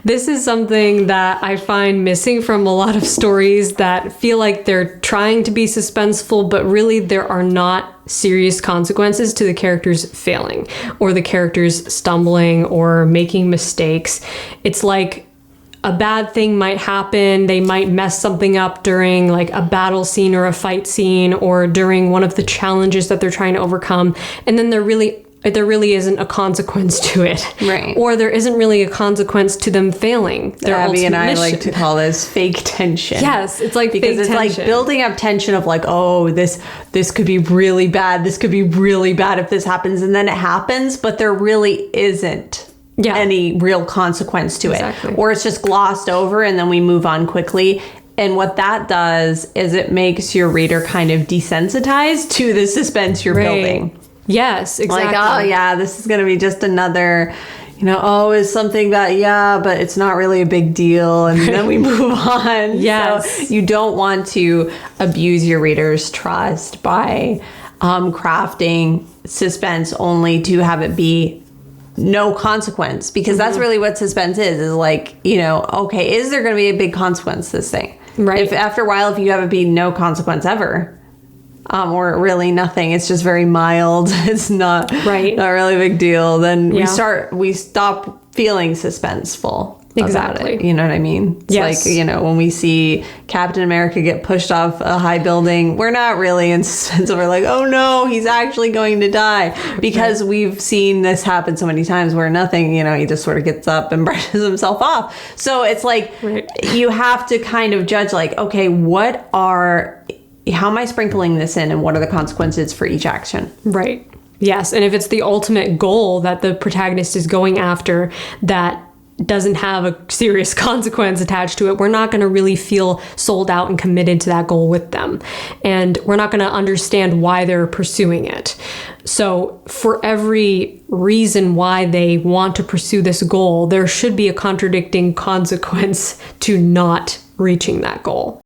This is something that I find missing from a lot of stories that feel like they're trying to be suspenseful, but really there are not serious consequences to the characters failing or the characters stumbling or making mistakes. It's like a bad thing might happen. They might mess something up during like a battle scene or a fight scene or during one of the challenges that they're trying to overcome. And then there really isn't a consequence to it. Right. Or there isn't really a consequence to them failing their Abby and I mission. like to call this fake tension. Yes, it's like because fake it's tension. like building up tension of like, oh, this could be really bad. This could be really bad if this happens, and then it happens, but there really isn't any real consequence to it. Or it's just glossed over and then we move on quickly. And what that does is it makes your reader kind of desensitized to the suspense you're building. Yes, exactly. Like, oh yeah, this is going to be just another, oh, is something that, but it's not really a big deal. And then we move on. Yes. So you don't want to abuse your reader's trust by crafting suspense only to have it be no consequence, because that's really what suspense is like, okay, is there going to be a big consequence to this thing? Right. If after a while, if you have it be no consequence ever, or really nothing, it's just very mild, it's not really a big deal, then we stop feeling suspenseful about it. You know what I mean? It's like, when we see Captain America get pushed off a high building, we're not really in suspense. We're like, oh no, he's actually going to die, because we've seen this happen so many times where nothing, he just sort of gets up and brushes himself off. So it's like, you have to kind of judge like, okay, how am I sprinkling this in, and what are the consequences for each action? Right. Yes. And if it's the ultimate goal that the protagonist is going after that doesn't have a serious consequence attached to it, we're not going to really feel sold out and committed to that goal with them. And we're not going to understand why they're pursuing it. So for every reason why they want to pursue this goal, there should be a contradicting consequence to not reaching that goal.